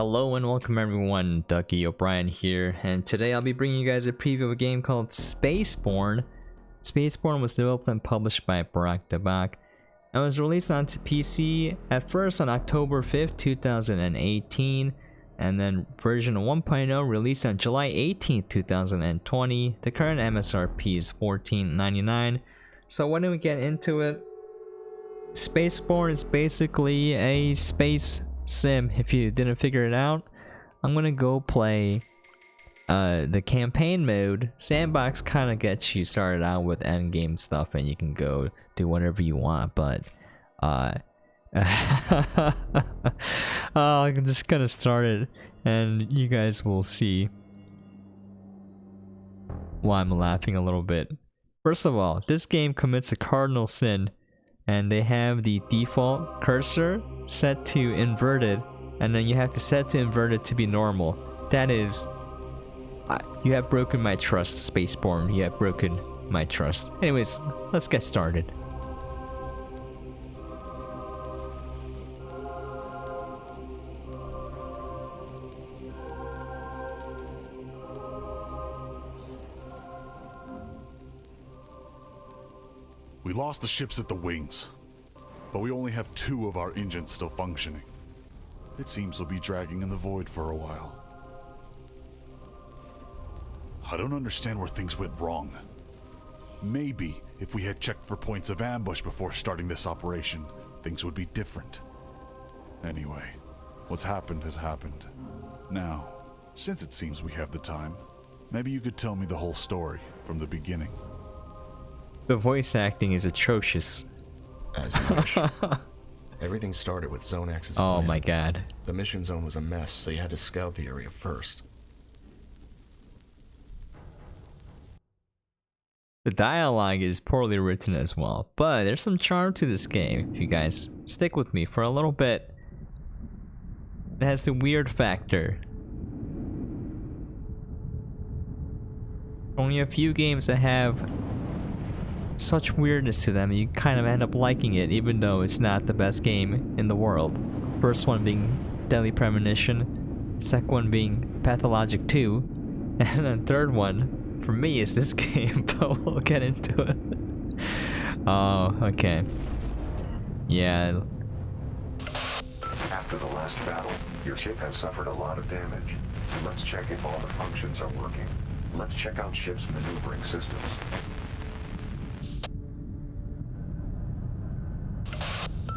Hello and welcome everyone, duckyobrien here, and today I'll be bringing you guys a preview of a game called Spacebourne. Spacebourne was developed and published by Burak Dabal and was released onto PC at first on October 5th, 2018, and then version 1.0 released on July 18th, 2020. The current MSRP is $14.99. So why don't we get into it? Spacebourne is basically a space sim. If you didn't figure it out, I'm gonna go play the campaign mode. Sandbox kind of gets you started out with end game stuff and you can go do whatever you want, but I'm just gonna start it and you guys will see why I'm laughing a little bit. First of all, this game commits a cardinal sin, and they have the default cursor set to inverted, and then you have to set to inverted to be normal. That is, you have broken my trust, Spacebourne. You have broken my trust. Anyways, let's get started. We lost the ships at the wings, but we only have 2 of our engines still functioning. It seems we'll be dragging in the void for a while. I don't understand where things went wrong. Maybe if we had checked for points of ambush before starting this operation, things would be different. Anyway, what's happened has happened. Now, since it seems we have the time, maybe you could tell me the whole story from the beginning. The voice acting is atrocious. As you wish. Everything started with Zone X's plan. Oh my god. The mission zone was a mess, so you had to scout the area first. The dialogue is poorly written as well, but there's some charm to this game if you guys stick with me for a little bit. It has the weird factor. Only a few games that have such weirdness to them, you kind of end up liking it even though it's not the best game in the world. First one being Deadly Premonition, second one being Pathologic 2, and then third one for me is this game, but we'll get into it. Oh, okay. Yeah. After the last battle, your ship has suffered a lot of damage. Let's check if all the functions are working. Let's check out ship's maneuvering systems.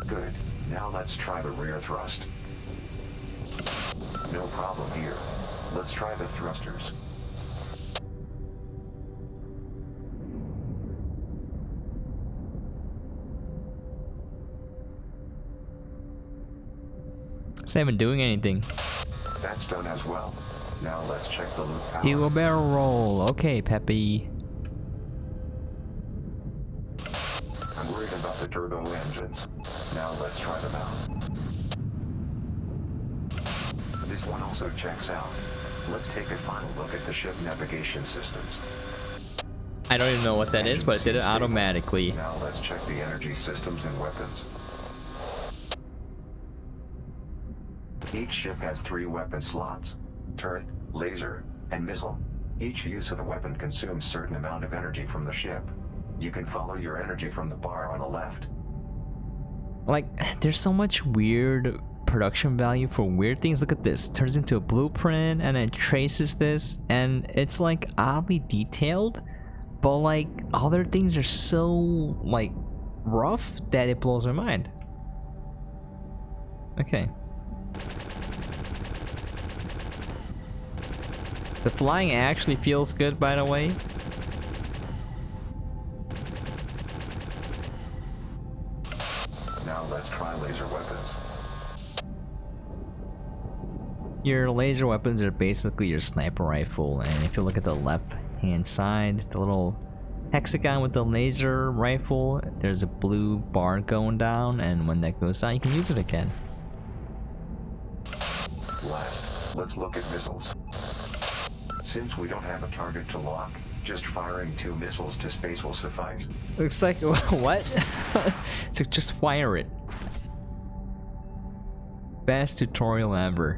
Good. Now let's try the rear thrust. No problem here. Let's try the thrusters. It's not even doing anything. That's done as well. Now let's check the loop power. Do a barrel roll. Okay, Peppy. I'm worried about the turbo engines. Now let's try them out. This one also checks out. Let's take a final look at the ship navigation systems. I don't even know what that is, but it did it automatically. Now let's check the energy systems and weapons. Each ship has 3 weapon slots: turret, laser, and missile. Each use of the weapon consumes certain amount of energy from the ship. You can follow your energy from the bar on the left. Like, there's so much weird production value for weird things. Look at this. It turns into a blueprint and then traces this, and it's like oddly detailed, but like other things are so like rough that it blows my mind. Okay. The flying actually feels good, by the way. Now let's try laser weapons. Your laser weapons are basically your sniper rifle, and if you look at the left hand side, the little hexagon with the laser rifle, there's a blue bar going down, and when that goes down you can use it again. Last, let's look at missiles. Since we don't have a target to lock, just firing 2 missiles to space will suffice. Looks like what? So just fire it. Best tutorial ever.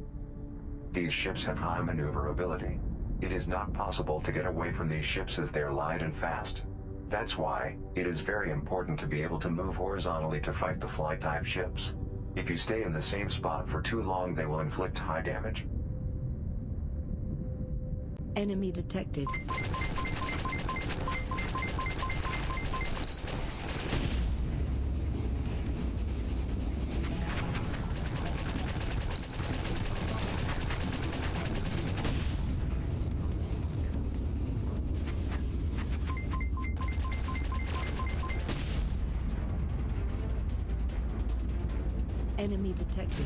These ships have high maneuverability. It is not possible to get away from these ships as they're light and fast. That's why it is very important to be able to move horizontally to fight the fly-type ships. If you stay in the same spot for too long, they will inflict high damage. Enemy detected. Enemy detected.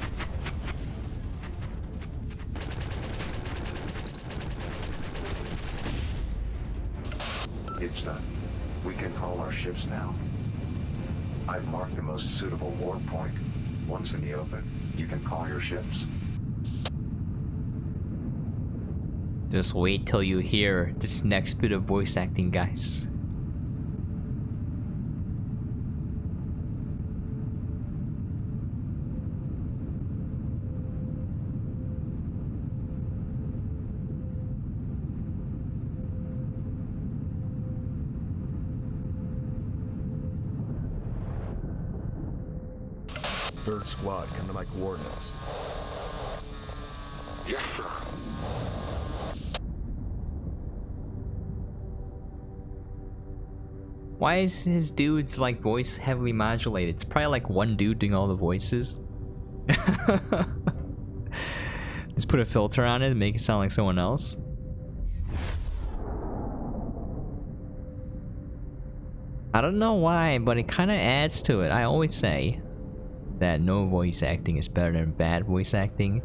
It's done. We can call our ships now. I've marked the most suitable warp point. Once in the open, you can call your ships. Just wait till you hear this next bit of voice acting, guys. Third squad, come to my coordinates. Yes, sir. Why is his dude's like voice heavily modulated? It's probably like one dude doing all the voices. Just put a filter on it and make it sound like someone else. I don't know why, but it kind of adds to it. I always say that no voice acting is better than bad voice acting,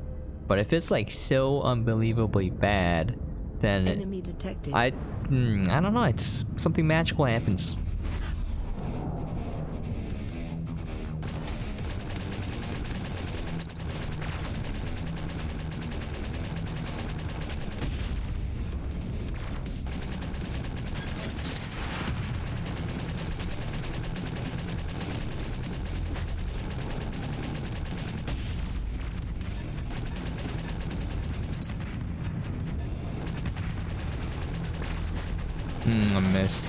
but if it's like so unbelievably bad, then Enemy detected. I don't know, it's something magical happens. I missed.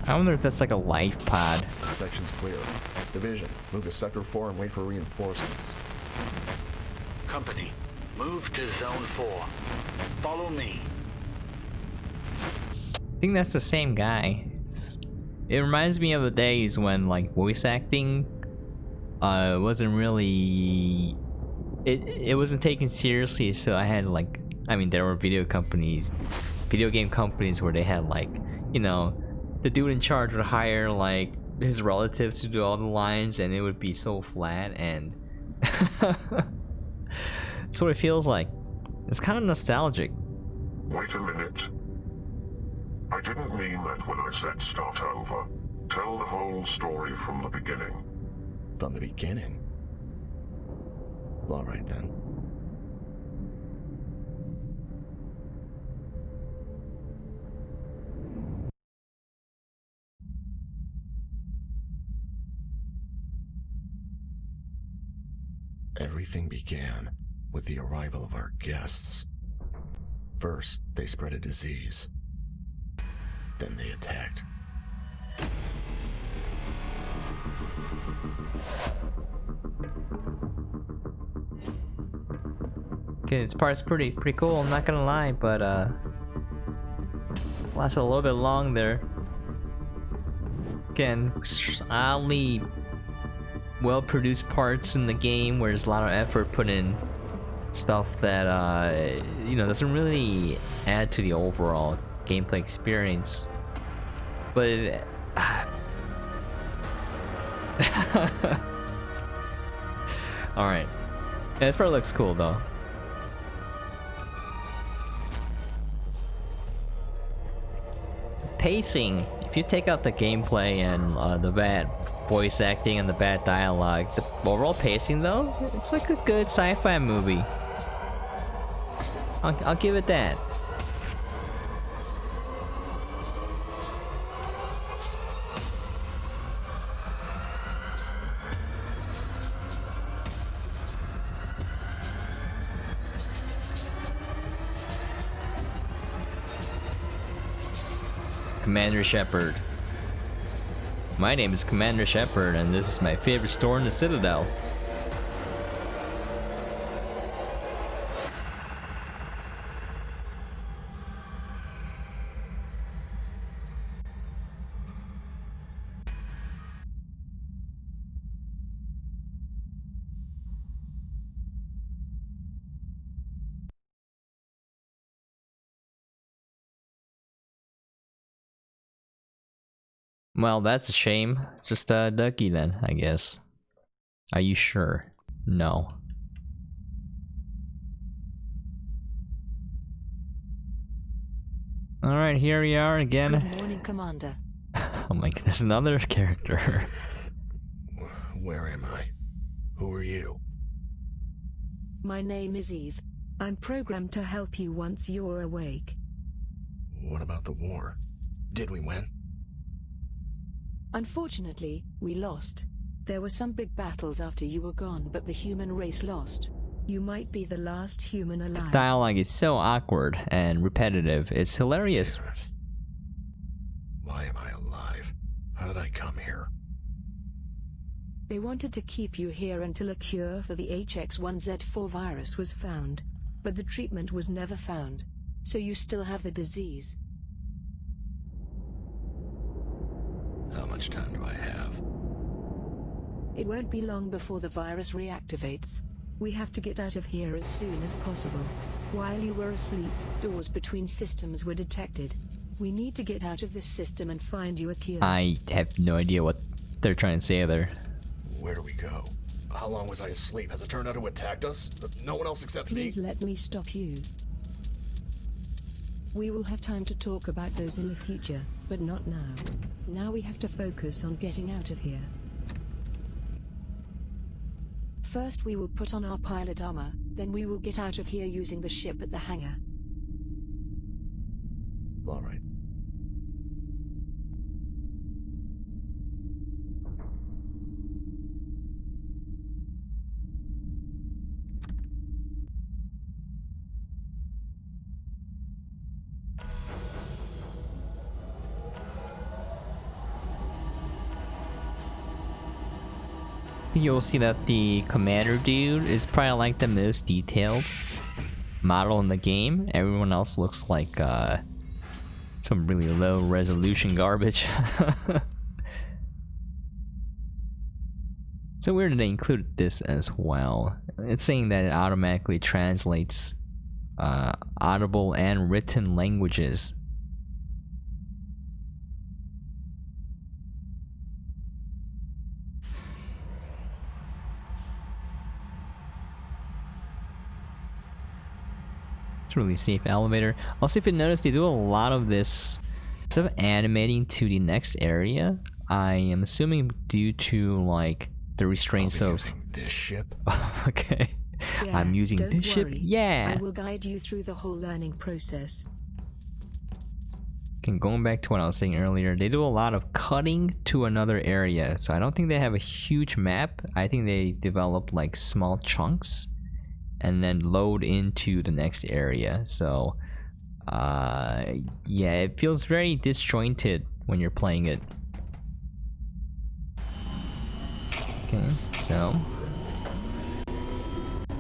I wonder if that's like a life pod. Section's clear. Division, move to Sector 4 and wait for reinforcements. Company, move to Zone 4. Follow me. I think that's the same guy. It reminds me of the days when like voice acting wasn't really it wasn't taken seriously, so I had like, I mean, there were video game companies where they had like, you know, the dude in charge would hire like his relatives to do all the lines, and it would be so flat, and that's what it feels like. It's kind of nostalgic. Wait a minute. I didn't mean that when I said start over. Tell the whole story from the beginning. From the beginning? All right then. Everything began with the arrival of our guests. First, they spread a disease. Then they attacked. Okay, this part's pretty cool, I'm not gonna lie, but lasted a little bit long there. Again, oddly well-produced parts in the game where there's a lot of effort put in. Stuff that, you know, doesn't really add to the overall gameplay experience. But alright. Yeah, this part looks cool though. Pacing. If you take out the gameplay and the bad voice acting and the bad dialogue, the overall pacing though, it's like a good sci-fi movie. I'll give it that. Commander Shepard. My name is Commander Shepard, and this is my favorite store in the Citadel. Well, that's a shame. Just a ducky then, I guess. Are you sure? No. Alright, here we are again. Good morning, Commander. Oh my goodness, another character. Where am I? Who are you? My name is Eve. I'm programmed to help you once you're awake. What about the war? Did we win? Unfortunately, we lost. There were some big battles after you were gone, but the human race lost. You might be the last human alive. Dialogue is so awkward and repetitive. It's hilarious. Damn it. Why am I alive? How did I come here? They wanted to keep you here until a cure for the HX1Z4 virus was found. But the treatment was never found. So you still have the disease. How much time do I have? It won't be long before the virus reactivates. We have to get out of here as soon as possible. While you were asleep, doors between systems were detected. We need to get out of this system and find you a cure. I have no idea what they're trying to say there. Where do we go? How long was I asleep? Has it turned out who attacked us? No one else except Please me? let me stop you. We will have time to talk about those in the future, but not now. Now we have to focus on getting out of here. First we will put on our pilot armor, then we will get out of here using the ship at the hangar. All right. You'll see that the commander dude is probably like the most detailed model in the game. Everyone else looks like some really low resolution garbage. So weird that they included this as well. It's saying that it automatically translates audible and written languages. It's a really safe elevator. Also, if you notice, they do a lot of this instead of animating to the next area. I am assuming due to like the restraints of using this ship. Okay. Yeah, I'm using don't this ship. worry. Yeah. I will guide you through the whole learning process. Okay, going back to what I was saying earlier, they do a lot of cutting to another area. So I don't think they have a huge map. I think they develop like small chunks and then load into the next area. So yeah, it feels very disjointed when you're playing it. Okay, so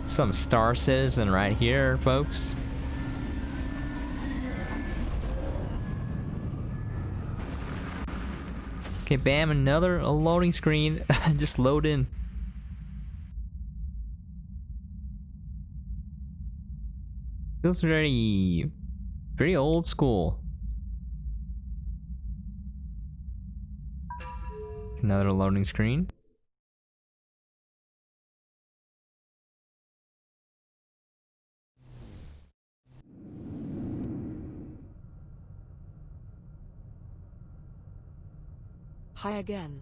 some Star Citizen right here, folks. Okay, bam, another loading screen. Just load in. Feels very old school. Another loading screen. Hi again.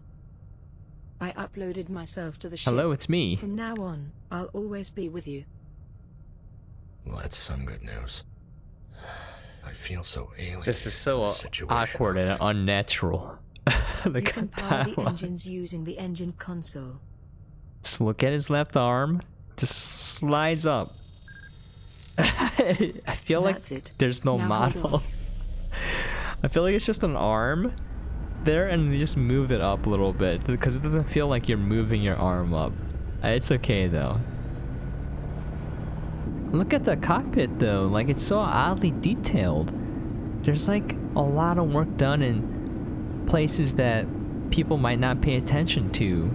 I uploaded myself to the ship. Hello, it's me. From now on, I'll always be with you. Well, that's some good news. I feel so alien. This is so in this situation awkward I'm and in. unnatural. You The can power the dialogue. engines using the engine console. Just look at his left arm. Just slides up. I feel That's like it. there's no Now hold model. on. I feel like it's just an arm there, and they just moved it up a little bit because it doesn't feel like you're moving your arm up. It's okay though. Look at the cockpit though, like it's so oddly detailed. There's like a lot of work done in places that people might not pay attention to.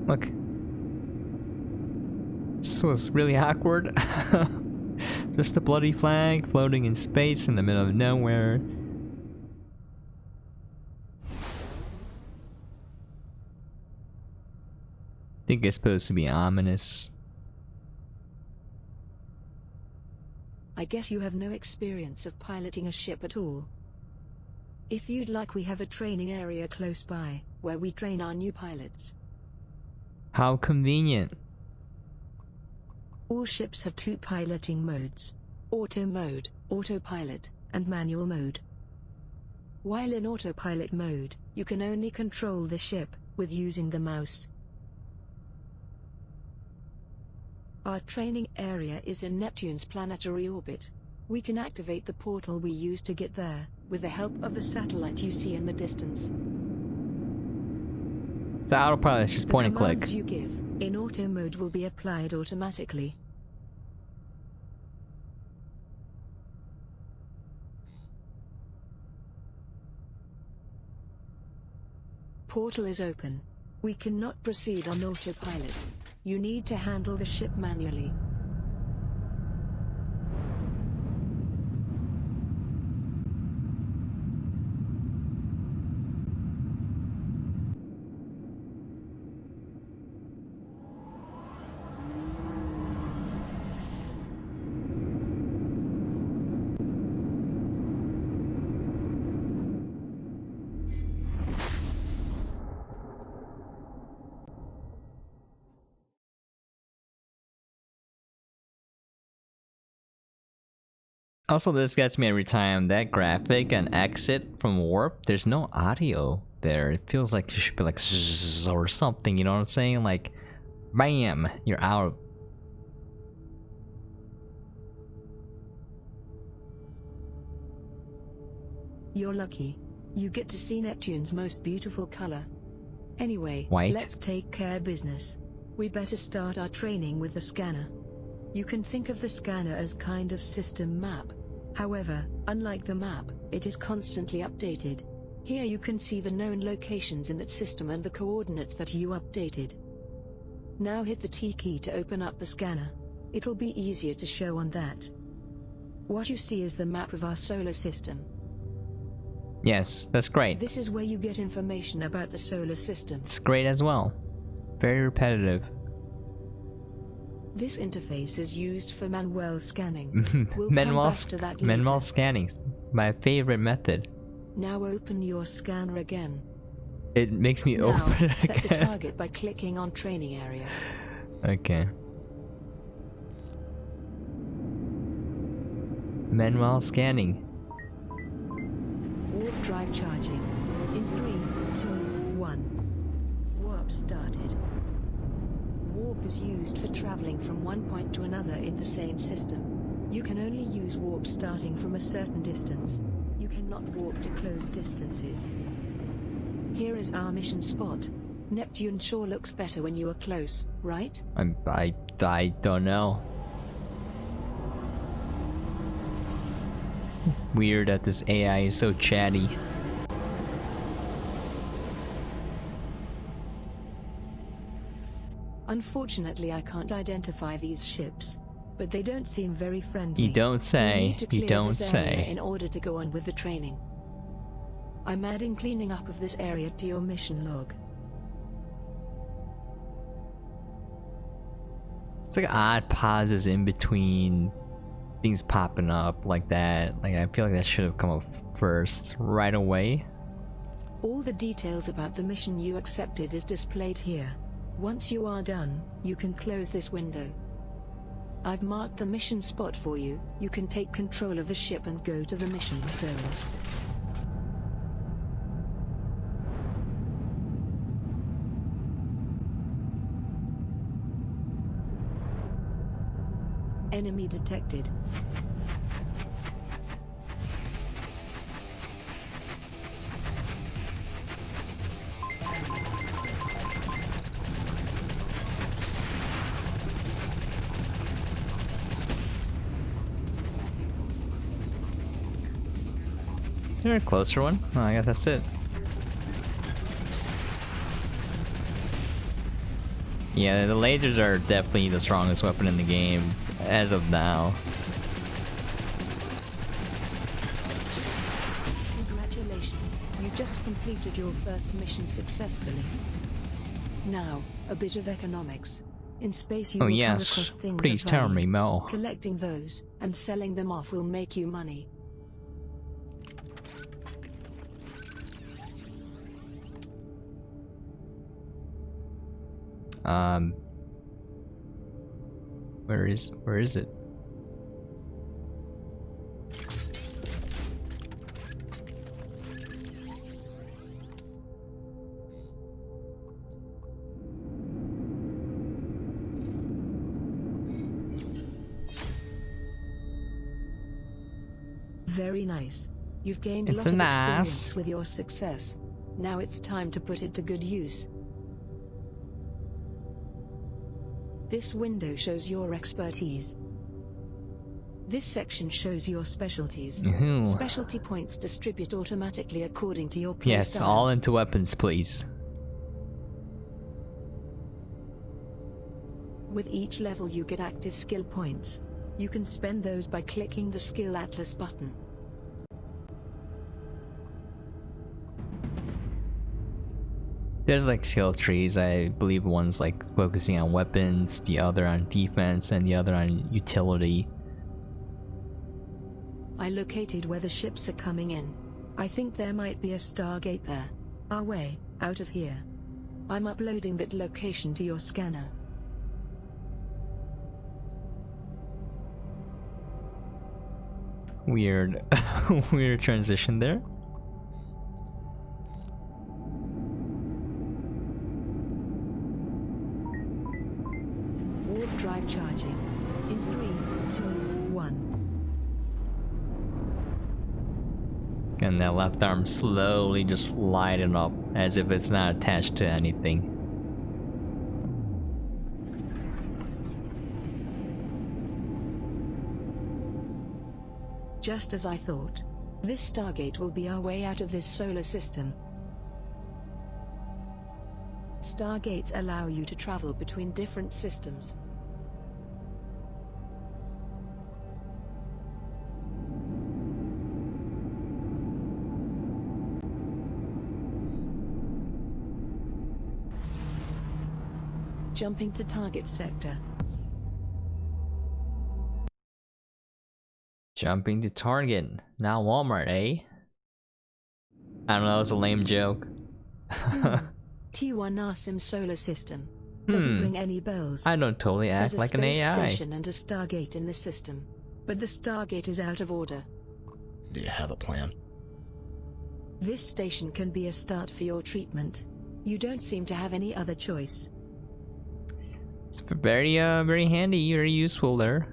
Look. This was really awkward. Just a bloody flag floating in space in the middle of nowhere. Think it's supposed to be ominous. I guess you have no experience of piloting a ship at all. If you'd like, we have a training area close by, where we train our new pilots. How convenient. All ships have two piloting modes: auto mode, autopilot, and manual mode. While in autopilot mode, you can only control the ship with using the mouse. Our training area is in Neptune's planetary orbit. We can activate the portal we use to get there, with the help of the satellite you see in the distance. So autopilot is just point and The click. commands you give in auto mode will be applied automatically. Portal is open. We cannot proceed on autopilot. You need to handle the ship manually. Also, this gets me every time. That graphic and exit from warp, there's no audio there. It feels like it should be like zzz or something, you know what I'm saying? Like, bam, you're out. You're lucky. You get to see Neptune's most beautiful color. Anyway, White. let's take care of business. We better start our training with the scanner. You can think of the scanner as kind of system map. However, unlike the map, it is constantly updated. Here you can see the known locations in that system and the coordinates that you updated. Now hit the T key to open up the scanner. It'll be easier to show on that. What you see is the map of our solar system. Yes, that's great. This is where you get information about the solar system. It's great as well. Very repetitive. This interface is used for manual scanning. We'll come Manual back to that manual later. scanning, my favorite method. Now open your scanner again. It makes me Now, open it set the again. target by clicking on training area. Okay. Manual scanning. Warp drive charging. In 3, 2, 1. Warp started. Warp is used for traveling from one point to another in the same system. You can only use warp starting from a certain distance. You cannot warp to close distances. Here is our mission spot. Neptune sure looks better when you are close, right? I don't know. weird that this AI is so chatty. Unfortunately, I can't identify these ships, but they don't seem very friendly. You don't say. We need to You clear don't this area say. in order to go on with the training. I'm adding cleaning up of this area to your mission log. It's like odd pauses in between things popping up like that. Like, I feel like that should have come up first, right away. All the details about the mission you accepted is displayed here. Once you are done, you can close this window. I've marked the mission spot for you. You can take control of the ship and go to the mission zone. Enemy detected. Is there a closer one? Oh, I guess that's it. Yeah, the lasers are definitely the strongest weapon in the game, as of now. Congratulations, you just completed your first mission successfully. Now, a bit of economics. In space you Oh will come yes, across things please of tell value. me more. Collecting those, and selling them off will make you money. Where is it? Very nice. You've gained a It's lot of nice. experience with your success. Now it's time to put it to good use. This window shows your expertise. This section shows your specialties. Ooh. Specialty points distribute automatically according to your playstyle. Yes, all into weapons, please. With each level you get active skill points. You can spend those by clicking the Skill Atlas button. There's like skill trees. I believe one's like focusing on weapons, the other on defense, and the other on utility. I located where the ships are coming in. I think there might be a Stargate there. Our way out of here. I'm uploading that location to your scanner. Weird, weird transition there. Warp drive charging. In 3, 2, 1. And that left arm slowly just lighting up as if it's not attached to anything. Just as I thought. This Stargate will be our way out of this solar system. Stargates allow you to travel between different systems. Jumping to target sector. Jumping to target. Now Walmart, eh? I don't know, it's a lame joke. T1 Arsim solar system. Doesn't ring any bells. I don't totally act There's a like an space AI. station and a Stargate in the system. But the Stargate is out of order. Do you have a plan? This station can be a start for your treatment. You don't seem to have any other choice. It's very, very handy, very useful there.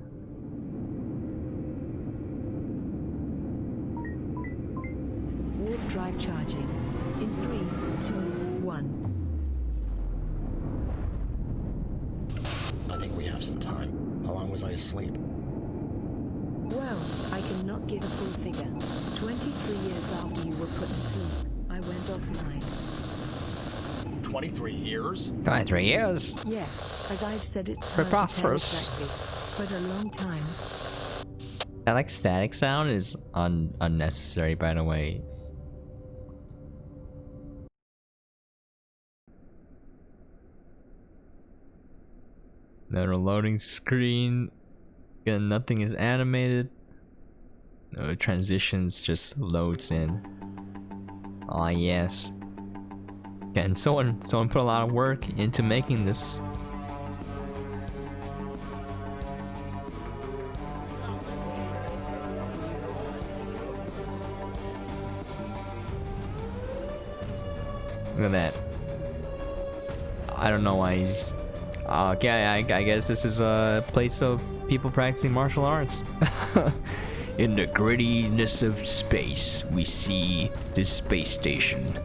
Warp drive charging. In 3, 2, 1. I think we have some time. How long was I asleep? Well, I cannot give a full figure. 23 years after you were put to sleep, I went offline. 23 years? 23 years. Yes, as I've said, it's hard to tell Preposterous. exactly, but a long time. That like static sound is unnecessary, by the way. Another loading screen. Again, nothing is animated. No transitions, just loads in. Ah, yes. And someone put a lot of work into making this. Look at that. I don't know why he's... Okay, I guess this is a place of people practicing martial arts. In the grittiness of space, we see the space station.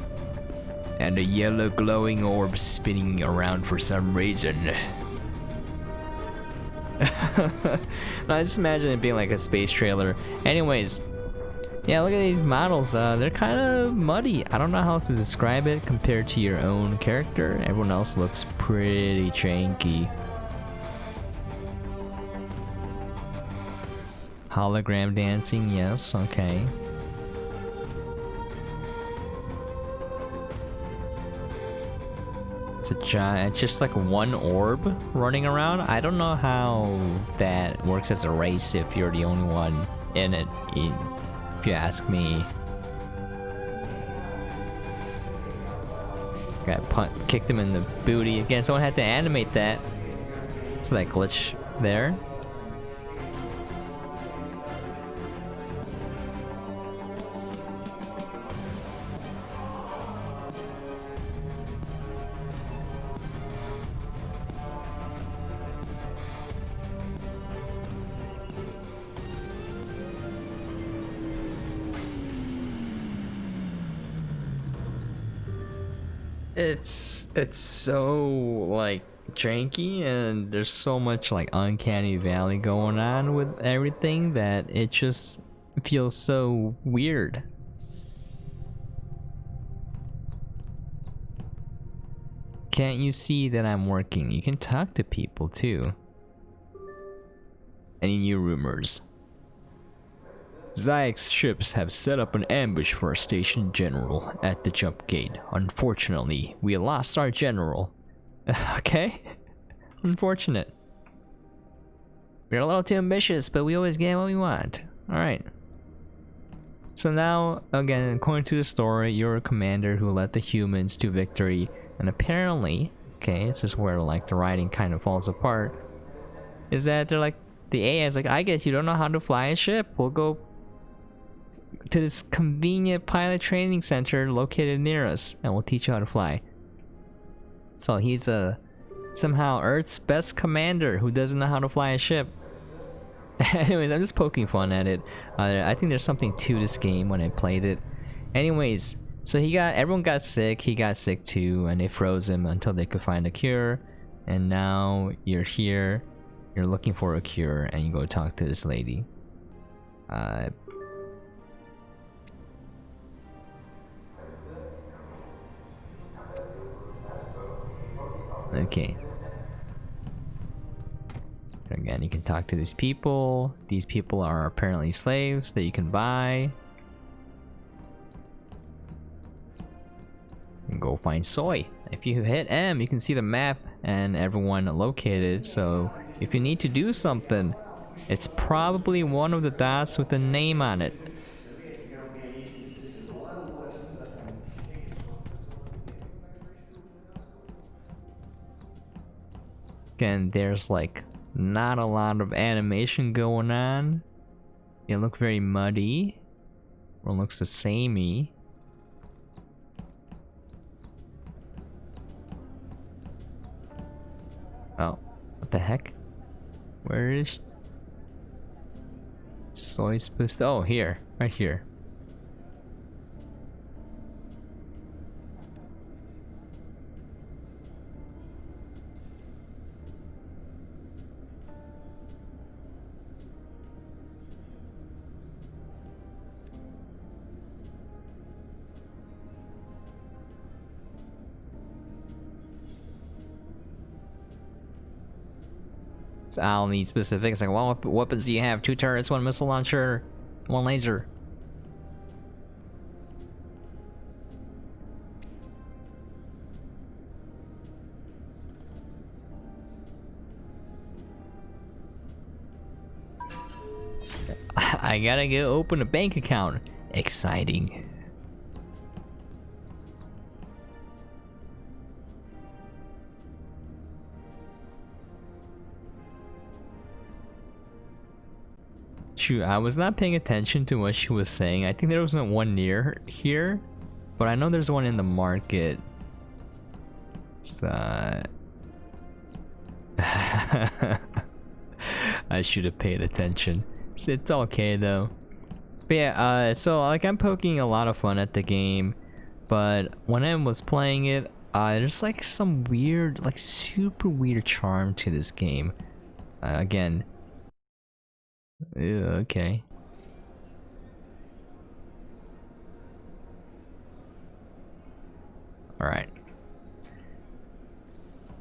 And a yellow glowing orb spinning around for some reason. No, I just imagine it being like a space trailer. Anyways, yeah, look at these models. They're kind of muddy. I don't know how else to describe it compared to your own character. Everyone else looks pretty janky. Hologram dancing, yes, okay. It's just like one orb running around. I don't know how that works as a race if you're the only one in it, if you ask me. Kicked him in the booty. Again, someone had to animate that. So that glitch there. It's so like janky, and there's so much like uncanny valley going on with everything that it just feels so weird. Can't you see that I'm working? You can talk to people too. Any new rumors? Zayek's ships have set up an ambush for our station general at the jump gate. Unfortunately, we lost our general. Okay? Unfortunate. We're a little too ambitious, but we always get what we want. Alright. So now, again, according to the story, you're a commander who led the humans to victory. And apparently, okay, this is where like the writing kind of falls apart, is that they're like, the AI is like, I guess you don't know how to fly a ship. We'll go to this convenient pilot training center located near us, and we'll teach you how to fly. So he's somehow Earth's best commander who doesn't know how to fly a ship. Anyways, I'm just poking fun at it. I think there's something to this game when I played it. Anyways, so everyone got sick. He got sick too, and they froze him until they could find a cure. And now you're here. You're looking for a cure, and you go talk to this lady. Okay. Again, you can talk to these people. These people are apparently slaves that you can buy. And go find Soy. If you hit M, you can see the map and everyone located. So if you need to do something, it's probably one of the dots with a name on it. Again, there's like not a lot of animation going on. It looks very muddy. Or looks the samey. Oh, what the heck? Where is Soy supposed to? Oh, here, right here. So I'll need specifics like what weapons do you have? 2 turrets, 1 missile launcher, 1 laser. I gotta go open a bank account. Exciting. Shoot, I was not paying attention to what she was saying. I think there wasn't one near here, but I know there's one in the market. It's, I should have paid attention. It's okay though. But yeah, so like I'm poking a lot of fun at the game, but when I was playing it, there's like some weird, like super weird charm to this game. Again. Ew, okay. Alright.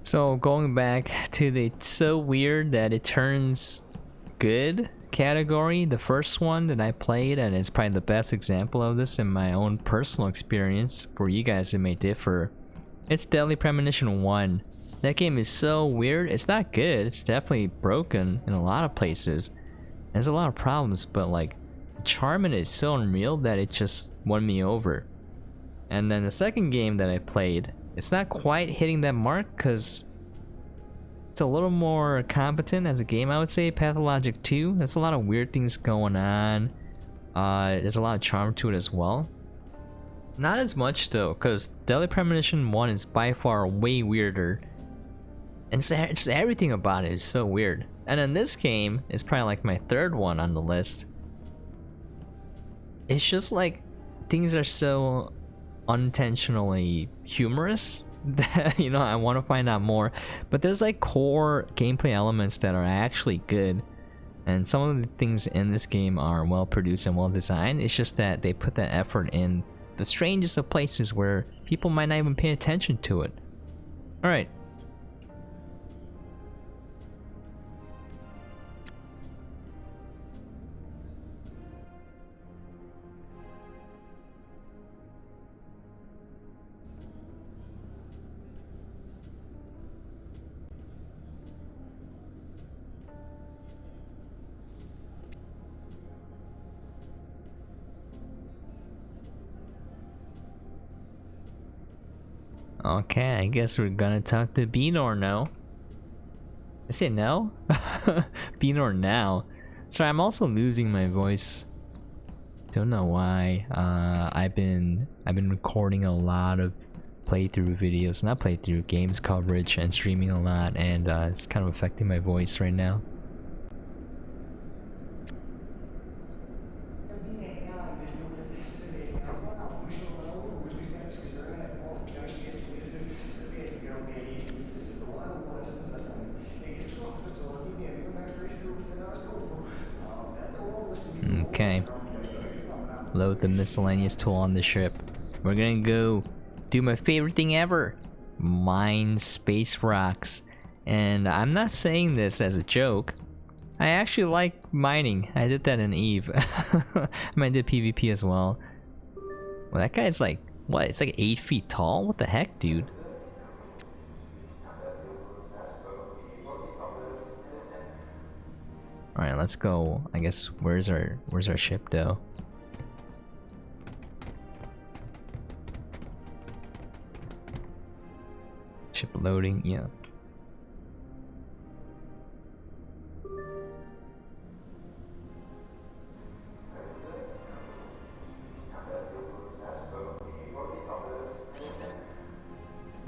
So going back to the so weird that it turns good category, the first one that I played, and it's probably the best example of this in my own personal experience. For you guys it may differ. It's Deadly Premonition 1. That game is so weird. It's not good. It's definitely broken in a lot of places. There's a lot of problems, but like the charm in it is so unreal that it just won me over. And then the second game that I played, it's not quite hitting that mark because it's a little more competent as a game, I would say. Pathologic 2, there's a lot of weird things going on. There's a lot of charm to it as well. Not as much though, because Deadly Premonition 1 is by far way weirder. And just everything about it is so weird. And then this game is probably like my third one on the list. It's just like things are so unintentionally humorous that, you know, I want to find out more. But there's like core gameplay elements that are actually good. And some of the things in this game are well produced and well designed. It's just that they put that effort in the strangest of places where people might not even pay attention to it. Alright. Okay, I guess we're gonna talk to Beanor now. I say no? Beanor now. Sorry, I'm also losing my voice. Don't know why. I've been recording a lot of playthrough videos, not playthrough, games coverage and streaming a lot, and it's kind of affecting my voice right now. Okay. Load the miscellaneous tool on the ship. We're gonna go do my favorite thing ever. Mine space rocks. And I'm not saying this as a joke. I actually like mining. I did that in Eve. I mean, I did PvP as well. Well, that guy's like, what? It's like 8 feet tall? What the heck, dude? Alright, let's go. I guess where's our ship though? Ship loading, yeah.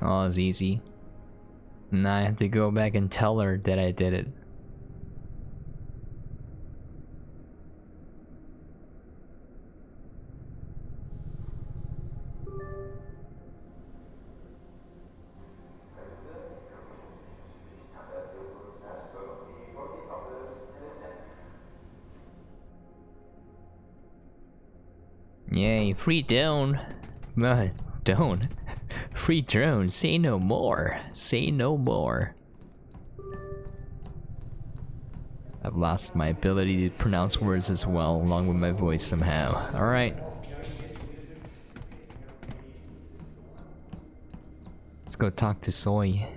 Oh, it's easy. Now I have to go back and tell her that I did it. Yay, free drone. Don't. Free drone, say no more. Say no more. I've lost my ability to pronounce words as well, along with my voice somehow. Alright. Let's go talk to Soy.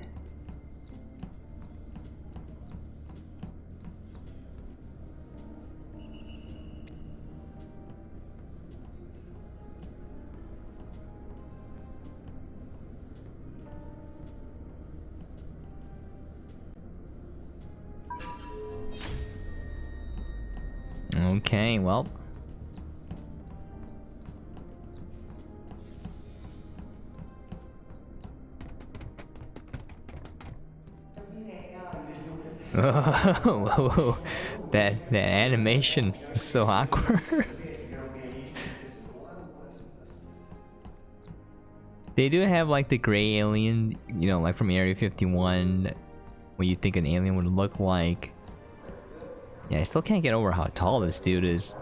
Okay, well. Whoa, that animation is so awkward. They do have like the gray alien, you know, like from Area 51, what you think an alien would look like. Yeah, I still can't get over how tall this dude is.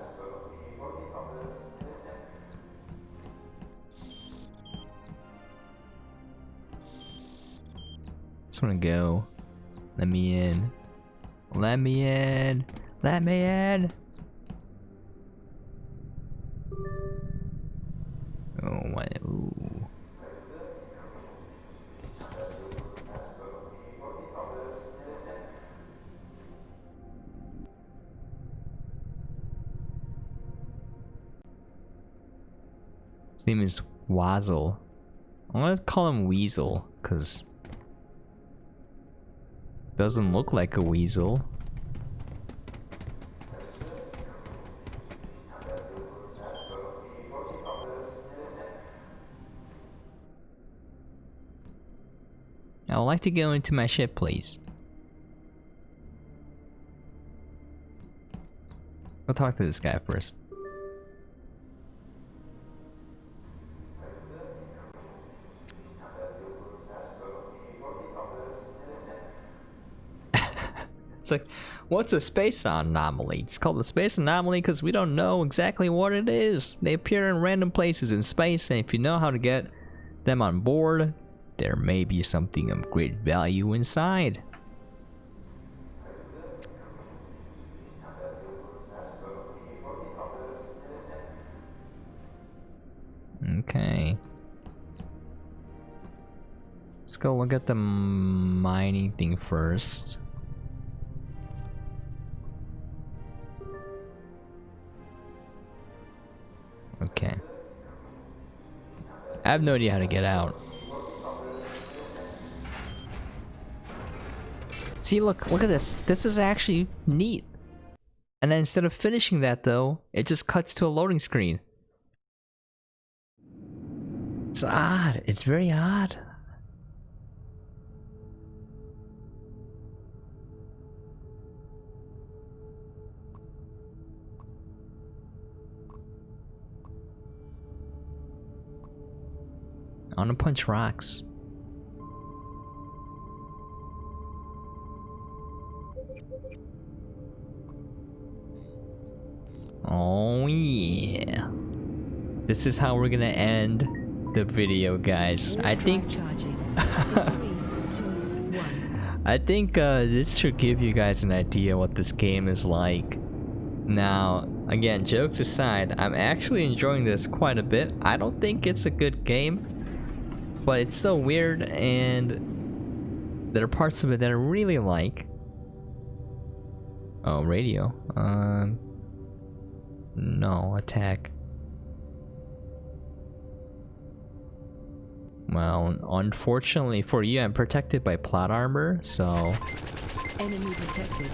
Just wanna go. Let me in. Let me in. Let me in. Oh, what? Ooh. His name is Wazzle. I'm gonna call him Weasel, cause doesn't look like a weasel. I would like to go into my ship, please. I'll talk to this guy first. It's like, what's a space anomaly? It's called a space anomaly because we don't know exactly what it is. They appear in random places in space, and if you know how to get them on board, there may be something of great value inside. Okay. Let's go look at the mining thing first. Okay. I have no idea how to get out. See, look at this. This is actually neat. And then instead of finishing that though, it just cuts to a loading screen. It's odd. It's very odd. I wanna punch rocks. Oh yeah. This is how we're gonna end the video, guys. I think I think this should give you guys an idea what this game is like. Now, again, jokes aside, I'm actually enjoying this quite a bit. I don't think it's a good game, but it's so weird, and there are parts of it that I really like. Oh, radio. No, attack. Well, unfortunately for you, I'm protected by plot armor, so... Enemy detected.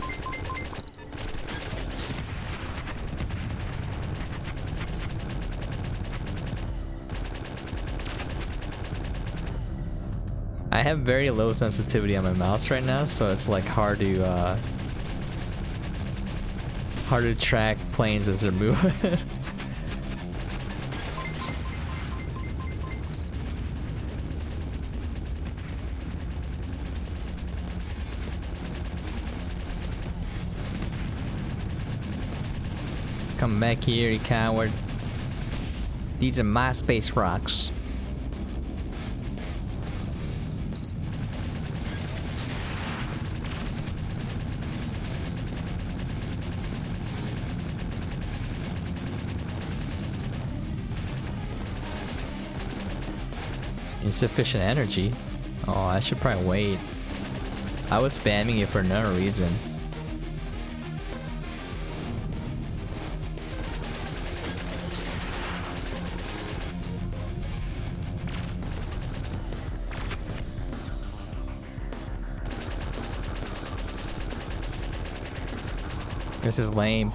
I have very low sensitivity on my mouse right now, so it's like hard to track planes as they're moving. Come back here, you coward. These are my space rocks. insufficient energy. Oh, I should probably wait. I was spamming it for no reason. This is lame.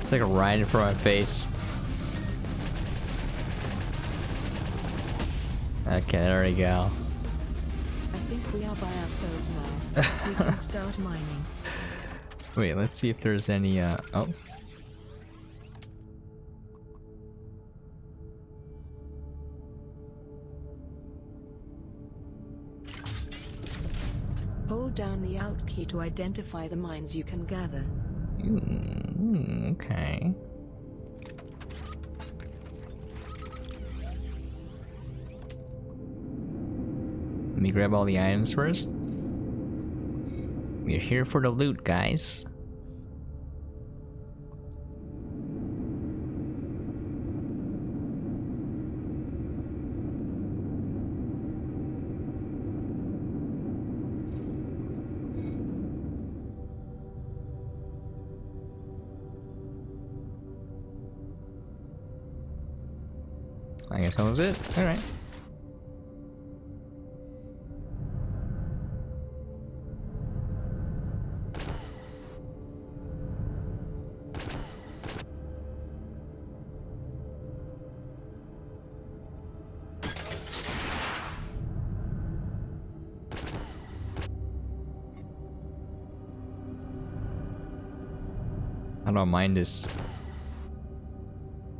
It's like right in front of my face. Okay, there we go. I think we are by ourselves now. We can start mining. Wait, let's see if there's any, oh. Hold down the Alt key to identify the mines you can gather. Okay. Let me grab all the items first. We're here for the loot, guys. I guess that was it. Alright. I don't mind this.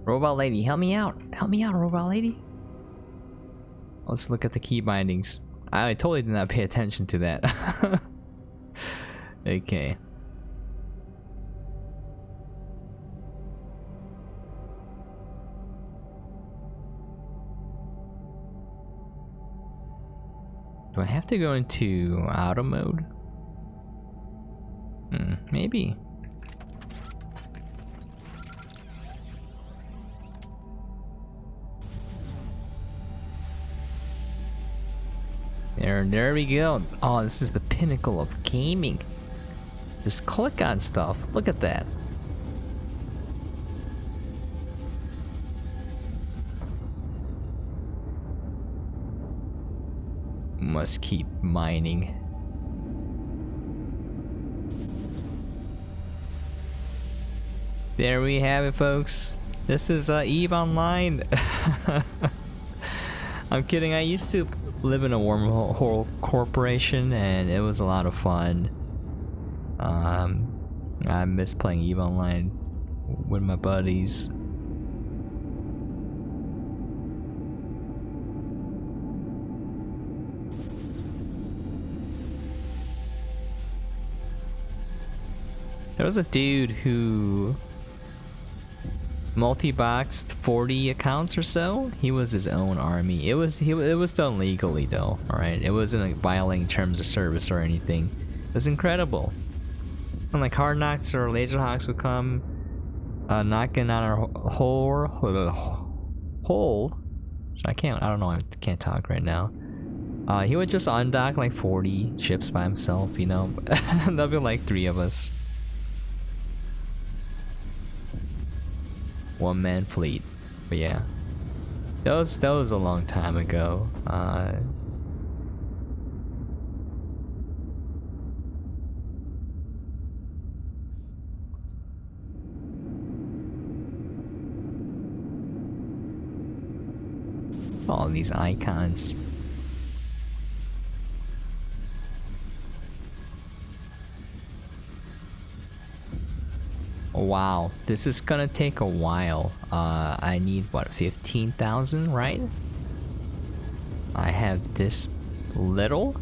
Robot lady, help me out! Help me out, robot lady! Let's look at the key bindings. I totally did not pay attention to that. Okay. Do I have to go into auto mode? Maybe. There we go. Oh, this is the pinnacle of gaming. Just click on stuff. Look at that. Must keep mining. There we have it, folks. This is EVE Online. I'm kidding. I used to live in a wormhole corporation, and it was a lot of fun. I miss playing EVE Online with my buddies. There was a dude who multi-boxed 40 accounts or so. He was his own army. It was done legally though. All right, it wasn't like violating terms of service or anything. It was incredible. And like Hard Knocks or Laser Hawks would come, knocking on our hole. So I don't know. I can't talk right now. He would just undock like 40 ships by himself. You know, there'll be like 3 of us. One-man fleet. But yeah, that was a long time ago. All these icons. Wow, this is gonna take a while. I need what, 15,000, right? I have this little?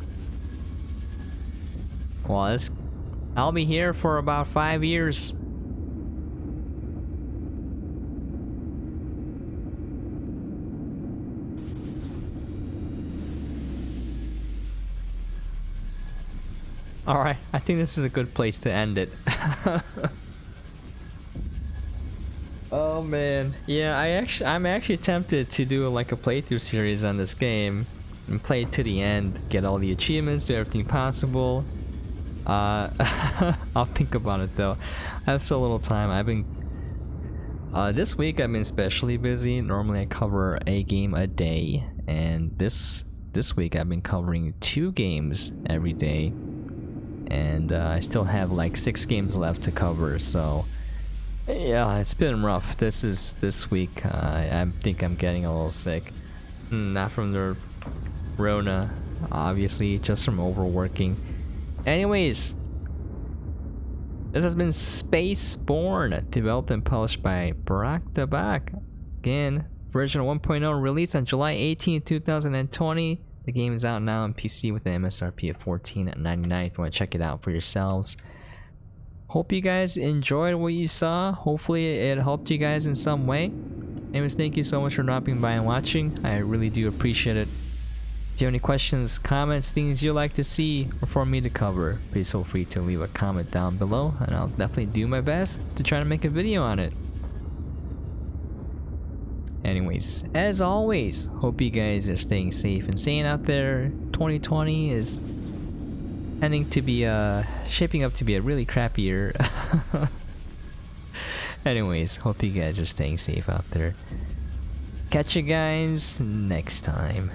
Well, I'll be here for about 5 years. Alright, I think this is a good place to end it. man, yeah, I'm actually tempted to do like a playthrough series on this game and play it to the end, get all the achievements, do everything possible. I'll think about it though. I have so little time. I've been this week I've been especially busy. Normally I cover a game a day, and this week I've been covering 2 games every day, and I still have like 6 games left to cover. So yeah, it's been rough. This week. I think I'm getting a little sick. Not from the Rona, obviously, just from overworking. Anyways, this has been Spacebourne, developed and published by Burak Dabal. Again, version 1.0 released on July 18, 2020. The game is out now on PC with an MSRP of $14.99 if you want to check it out for yourselves. Hope you guys enjoyed what you saw. Hopefully it helped you guys in some way. Anyways, thank you so much for dropping by and watching. I really do appreciate it. If you have any questions, comments, things you'd like to see or for me to cover, please feel free to leave a comment down below, and I'll definitely do my best to try to make a video on it. Anyways, as always, hope you guys are staying safe and sane out there. 2020 is ending to be shaping up to be a really crappy year. Anyways, hope you guys are staying safe out there. Catch you guys next time.